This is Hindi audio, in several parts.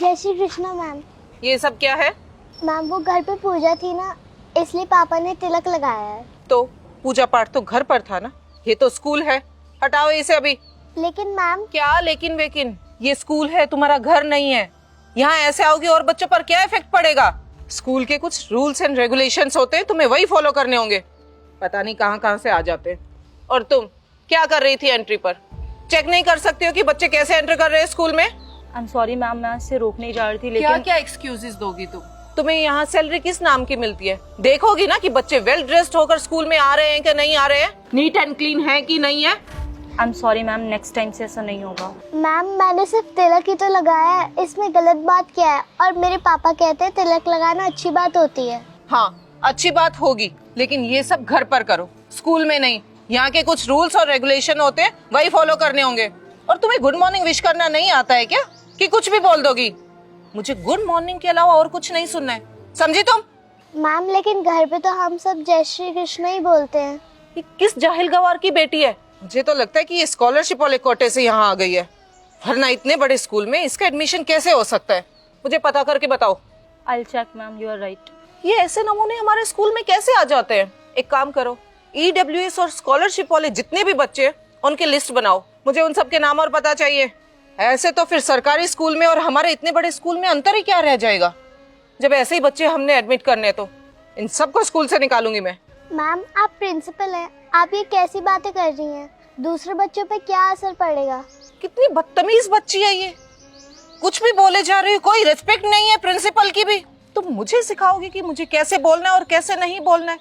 जय श्री कृष्णा मैम। ये सब क्या है? मैम वो घर पे पूजा थी ना, इसलिए पापा ने तिलक लगाया है। तो पूजा पाठ तो घर पर था ना, ये तो स्कूल है, हटाओ इसे अभी। लेकिन मैम। क्या लेकिन वेकिन? ये स्कूल है, तुम्हारा घर नहीं है। यहाँ ऐसे आओगे और बच्चों पर क्या इफेक्ट पड़ेगा? स्कूल के कुछ रूल्स एंड रेगुलेशंस होते हैं, तुम्हें वही फॉलो करने होंगे। पता नहीं कहाँ कहाँ से आ जाते हैं। और तुम क्या कर रही थी एंट्री पर? चेक नहीं कर सकती हो कि बच्चे कैसे एंटर कर रहे हैं स्कूल में? आई एम सॉरी मैम, मैं इससे रोक नहीं जा रही थी, लेकिन क्या क्या एक्सक्यूजेस दोगी तुम? तुम्हें यहाँ सैलरी किस नाम की मिलती है? देखोगी ना कि बच्चे वेल ड्रेस्ड होकर स्कूल में आ रहे हैं कि नहीं आ रहे हैं, नीट एंड क्लीन है कि नहीं है। I am sorry ma'am, next time से ऐसा नहीं होगा। मैम मैंने सिर्फ तिलक ही तो लगाया है, इसमें गलत बात क्या है? और मेरे पापा कहते हैं तिलक लगाना अच्छी बात होती है। हाँ अच्छी बात होगी, लेकिन ये सब घर पर करो, स्कूल में नहीं। यहाँ के कुछ रूल्स और रेगुलेशन होते हैं, वही फॉलो करने होंगे। और तुम्हें गुड मॉर्निंग विश करना नहीं आता है क्या, कि कुछ भी बोल दोगी? मुझे गुड मॉर्निंग के अलावा और कुछ नहीं सुनना है, समझी तुम? मैम लेकिन घर पे तो हम सब जय श्री कृष्ण ही बोलते हैं। ये किस जाहिल गवार की बेटी है? मुझे तो लगता है कि ये स्कॉलरशिप वाले कोटे से यहाँ आ गई है, वरना इतने बड़े स्कूल में इसका एडमिशन कैसे हो सकता है? मुझे पता करके बताओ। I will check ma'am, you are right. ये ऐसे नमूने हमारे स्कूल में कैसे आ जाते हैं? एक काम करो, EWS और स्कॉलरशिप वाले जितने भी बच्चे हैं उनकी लिस्ट बनाओ, मुझे उन सब के नाम और पता चाहिए। ऐसे तो फिर सरकारी स्कूल में और हमारे इतने बड़े स्कूल में अंतर ही क्या रह जाएगा? जब ऐसे ही बच्चे हमने एडमिट करने तो इन सबको स्कूल से निकालूंगी मैं। मैम आप प्रिंसिपल हैं, आप ये कैसी बातें कर रही हैं? दूसरे बच्चों पे क्या असर पड़ेगा? कितनी बदतमीज बच्ची है ये, कुछ भी बोले जा रही हो, कोई रिस्पेक्ट नहीं है प्रिंसिपल की भी। तुम मुझे सिखाओगी कि मुझे कैसे बोलना है और कैसे नहीं बोलना है?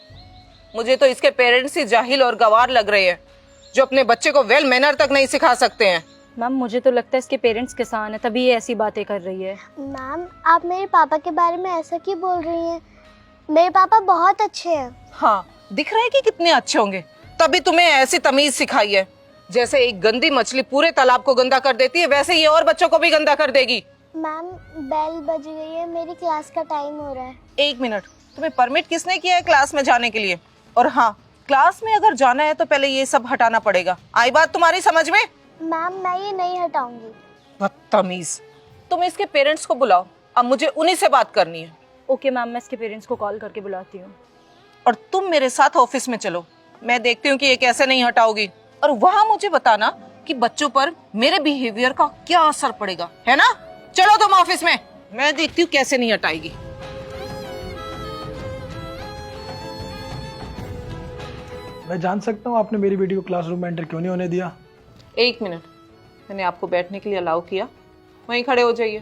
मुझे तो इसके पेरेंट्स ही जाहिल और गवार लग रहे हैं, जो अपने बच्चे को वेल मैनर तक नहीं सिखा सकते हैं। मैम मुझे तो लगता है इसके पेरेंट्स किसान है, तभी ये ऐसी बातें कर रही है। मैम आप मेरे पापा के बारे में ऐसा क्यों बोल रही हैं? मेरे पापा बहुत अच्छे हैं। हाँ दिख रहा है कि कितने अच्छे होंगे, तभी तुम्हें ऐसी तमीज सिखाई है। जैसे एक गंदी मछली पूरे तालाब को गंदा कर देती है, वैसे ये और बच्चों को भी गंदा कर देगी। मैम बेल बज गई है, मेरी क्लास का टाइम हो रहा है। 1 मिनट, तुम्हें परमिट किसने किया है क्लास में जाने के लिए? और हाँ, क्लास में अगर जाना है तो पहले ये सब हटाना पड़ेगा। आई बात तुम्हारी समझ में? मैम मैं ये नहीं हटाऊंगी। बदतमीज। तुम इसके पेरेंट्स को बुलाओ, अब मुझे उन्हीं से बात करनी है। ओके मैम, मैं इसके पेरेंट्स को कॉल करके बुलाती हूँ। और तुम मेरे साथ ऑफिस में चलो, मैं देखती हूँ कि ये कैसे नहीं हटाओगी। और वहाँ मुझे बताना कि बच्चों पर मेरे बिहेवियर का क्या असर पड़ेगा, है ना? चलो तुम ऑफिस में, मैं देखती हूँ कैसे नहीं हटाएगी। मैं जान सकता हूँ आपने मेरी बेटी को क्लासरूम में एंटर क्यों नहीं होने दिया? 1 मिनट, मैंने आपको बैठने के लिए अलाउ किया, वहीं खड़े हो जाइए।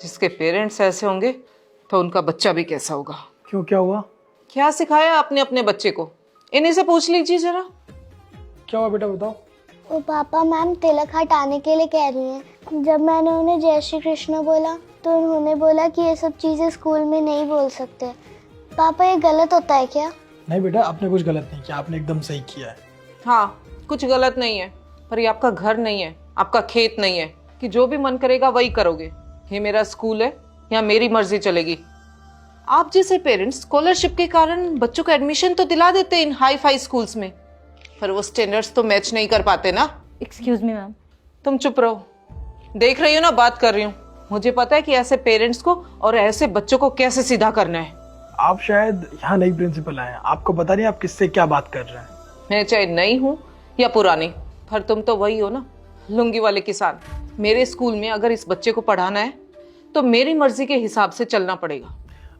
जिसके पेरेंट्स ऐसे होंगे तो उनका बच्चा भी कैसा होगा। क्यों, क्या हुआ? क्या सिखाया आपने अपने बच्चे को? इन्हीं से पूछ लीजिए जरा। क्या हुआ बेटा, बताओ। वो पापा मैम तिलक हटाने के लिए कह रही हैं। जब मैंने उन्हें जय श्री कृष्ण बोला तो उन्होंने बोला कि ये सब चीज़ें स्कूल में नहीं बोल सकते। पापा ये गलत होता है क्या? नहीं बेटा, आपने कुछ गलत नहीं किया, आपने एकदम सही किया है। हाँ कुछ गलत नहीं है, पर ये आपका घर नहीं है, आपका खेत नहीं है कि जो भी मन करेगा वही करोगे। ये मेरा स्कूल है, यहाँ मेरी मर्जी चलेगी। आप जैसे पेरेंट्स स्कॉलरशिप के कारण बच्चों को एडमिशन तो दिला देते इन हाई फाई स्कूल्स में, पर वो स्टैंडर्ड्स तो मैच नहीं कर पाते ना। Excuse me ma'am. तुम चुप रहो, देख रही हो ना बात कर रही हूँ। मुझे पता है कि ऐसे पेरेंट्स को और ऐसे बच्चों को कैसे सीधा करना है। आप शायद यहाँ नई प्रिंसिपल आए हैं, आपको पता नहीं आप किससे क्या बात कर रहे हैं। मैं चाहे नई हूँ या पुरानी, पर तुम तो वही हो ना, लुंगी वाले किसान। मेरे स्कूल में अगर इस बच्चे को पढ़ाना है तो मेरी मर्जी के हिसाब से चलना पड़ेगा।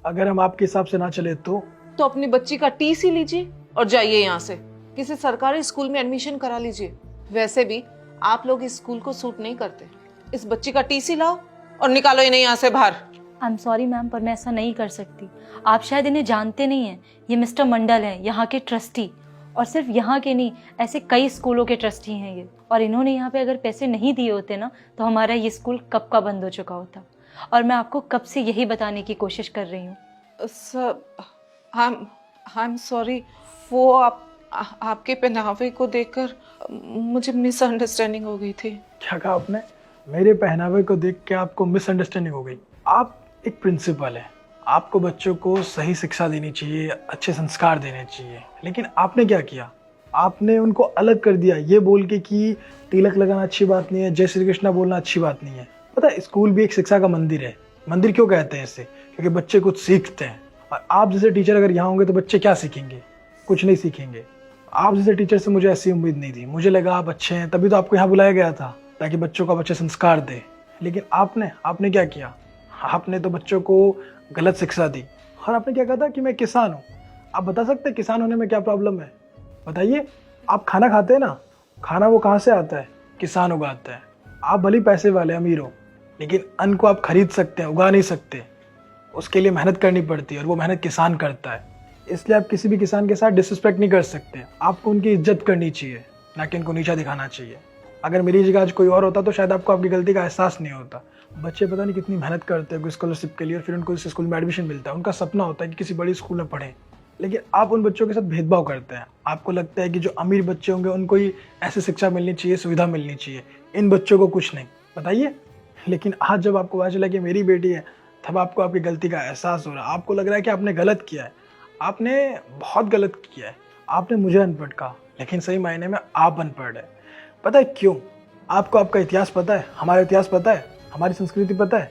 अगर हम आपके हिसाब से ना चले तो अपनी बच्ची का TC लीजिए और जाइए यहाँ से, किसी सरकारी स्कूल में एडमिशन करा लीजिए। वैसे भी आप लोग इस स्कूल को सूट नहीं करते। इस बच्ची का TC लाओ और निकालो इन्हें यहाँ से बाहर। आई एम सॉरी मैम, पर मैं ऐसा नहीं कर सकती। आप शायद इन्हें जानते नहीं हैं, ये मिस्टर मंडल हैं, यहाँ के ट्रस्टी। और सिर्फ यहाँ के नहीं, ऐसे कई स्कूलों के ट्रस्टी हैं ये। और इन्होंने यहाँ पे अगर पैसे नहीं दिए होते ना तो हमारा ये स्कूल कब का बंद हो चुका होता। और मैं आपको कब से यही बताने की कोशिश कर रही हूँ। सर आई एम सॉरी, वो आपके पहनावे को देखकर मुझे मिसअंडरस्टैंडिंग हो गई थी। क्या कहा आपने? मेरे पहनावे को देख के आपको मिसअंडरस्टैंडिंग हो गई? आप एक प्रिंसिपल है, आपको बच्चों को सही शिक्षा देनी चाहिए, अच्छे संस्कार देने चाहिए, लेकिन आपने क्या किया? आपने उनको अलग कर दिया ये बोल के कि तिलक लगाना अच्छी बात नहीं है, जय श्री कृष्णा बोलना अच्छी बात नहीं है। पता है स्कूल भी एक शिक्षा का मंदिर है। मंदिर क्यों कहते हैं इसे? क्योंकि बच्चे कुछ सीखते हैं। और आप जैसे टीचर अगर यहाँ होंगे तो बच्चे क्या सीखेंगे? कुछ नहीं सीखेंगे। आप जैसे टीचर से मुझे ऐसी उम्मीद नहीं थी। मुझे लगा आप अच्छे हैं, तभी तो आपको यहाँ बुलाया गया था ताकि बच्चों को आप अच्छे संस्कार दे। लेकिन आपने क्या किया? आपने तो बच्चों को गलत शिक्षा दी। और आपने क्या कहा था कि मैं किसान हूँ। आप बता सकते हैं किसान होने में क्या प्रॉब्लम है? बताइए। आप खाना खाते हैं ना, खाना वो कहाँ से आता है? किसान उगाता है। आप भले पैसे वाले अमीर हो, लेकिन अन्न को आप खरीद सकते हैं, उगा नहीं सकते। उसके लिए मेहनत करनी पड़ती है और वो मेहनत किसान करता है। इसलिए आप किसी भी किसान के साथ डिसरिस्पेक्ट नहीं कर सकते। आपको उनकी इज्जत करनी चाहिए, ना कि उनको नीचा दिखाना चाहिए। अगर मेरी जगह आज कोई और होता तो शायद आपको आपकी गलती का एहसास नहीं होता। बच्चे पता नहीं कितनी मेहनत करते हैं स्कॉलरशिप के लिए और फिर उनको इस स्कूल में एडमिशन मिलता है। उनका सपना होता है कि किसी बड़ी स्कूल में पढ़ें, लेकिन आप उन बच्चों के साथ भेदभाव करते हैं। आपको लगता है कि जो अमीर बच्चे होंगे उनको ही ऐसी शिक्षा मिलनी चाहिए, सुविधा मिलनी चाहिए, इन बच्चों को कुछ नहीं। बताइए। लेकिन आज जब आपको पता चला कि मेरी बेटी है, तब आपको आपकी गलती का एहसास हो रहा है। आपको लग रहा है कि आपने गलत किया है। आपने बहुत गलत किया है। आपने मुझे अनपढ़ कहा, लेकिन सही मायने में आप अनपढ़ है। पता है क्यों? आपको आपका इतिहास पता है, हमारा इतिहास पता है, हमारी संस्कृति पता है।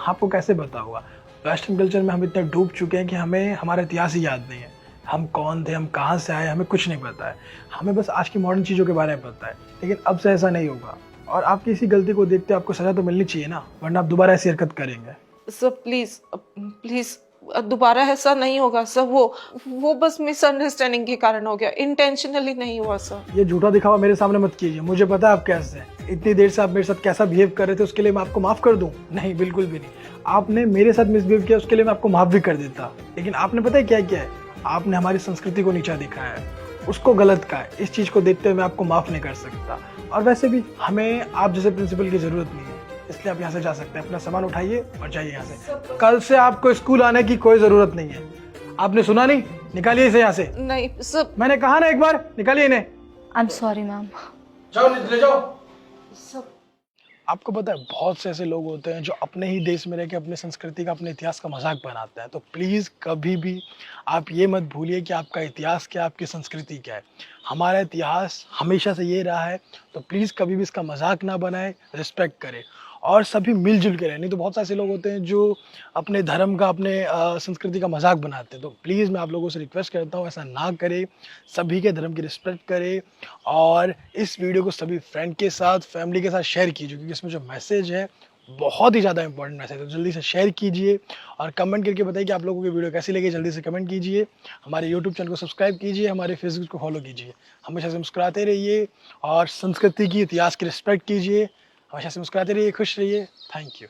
आपको कैसे पता होगा? वेस्टर्न कल्चर में हम इतने डूब चुके हैं कि हमें हमारा इतिहास ही याद नहीं है। हम कौन थे, हम कहाँ से आए, हमें कुछ नहीं पता है। हमें बस आज की मॉडर्न चीज़ों के बारे में पता है। लेकिन अब से ऐसा नहीं होगा। और आपकी इसी गलती को देखते आपको सज़ा तो मिलनी चाहिए ना, वरना आप दोबारा ऐसी हरकत करेंगे। सर प्लीज दोबारा ऐसा नहीं होगा सर। वो बस मिसअंडरस्टैंडिंग के कारण हो गया, इंटेंशनली नहीं हुआ सर। ये झूठा दिखावा मेरे सामने मत कीजिए। मुझे पता है आप कैसे हैं। इतनी देर से आप मेरे साथ कैसा बिहेव कर रहे थे, उसके लिए मैं आपको माफ़ कर दूं? नहीं, बिल्कुल भी नहीं। आपने मेरे साथ मिसबिहेव किया, उसके लिए मैं आपको माफ़ भी कर देता। लेकिन आपने पता है क्या किया है? आपने हमारी संस्कृति को नीचा दिखाया है, उसको गलत कहा है। इस चीज़ को देखते हुए मैं आपको माफ़ नहीं कर सकता। और वैसे भी हमें आप जैसे प्रिंसिपल की ज़रूरत नहीं है, इसलिए आप यहाँ से जा सकते हैं। अपना सामान उठाइए और जाइए यहाँ से। कल से आपको स्कूल आने की कोई ज़रूरत नहीं है। आपने सुना नहीं? निकालिए इसे यहाँ से। नहीं सर। मैंने कहा ना एक बार, निकालिए इन्हें। I am sorry ma'am. जाओ, ले जाओ। सब आपको पता है बहुत से ऐसे लोग होते हैं जो अपने ही देश में रह के अपनी संस्कृति का, अपने इतिहास का मजाक बनाते हैं। तो प्लीज़ कभी भी आप ये मत भूलिए कि आपका इतिहास क्या है, आपकी संस्कृति क्या है। हमारा इतिहास हमेशा से ये रहा है। तो प्लीज़ कभी भी इसका मजाक ना बनाए, रिस्पेक्ट करें और सभी मिलजुल के रहें। नहीं तो बहुत सारे ऐसे लोग होते हैं जो अपने धर्म का, अपने संस्कृति का मजाक बनाते हैं। तो प्लीज़ मैं आप लोगों से रिक्वेस्ट करता हूँ ऐसा ना करें। सभी के धर्म की रिस्पेक्ट करें और इस वीडियो को सभी फ्रेंड के साथ, फैमिली के साथ शेयर कीजिए, क्योंकि इसमें जो मैसेज है बहुत ही ज़्यादा इंपॉर्टेंट मैसेज है। तो जल्दी से शेयर कीजिए और कमेंट करके बताइए कि आप लोगों की वीडियो कैसी लगी। जल्दी से कमेंट कीजिए। हमारे यूट्यूब चैनल को सब्सक्राइब कीजिए, हमारे फेसबुक को फॉलो कीजिए। हमेशा से मुस्कुराते रहिए और संस्कृति की, इतिहास की रिस्पेक्ट कीजिए। हमेशा से मुस्कुराते रहिए, खुश रहिए। Thank you.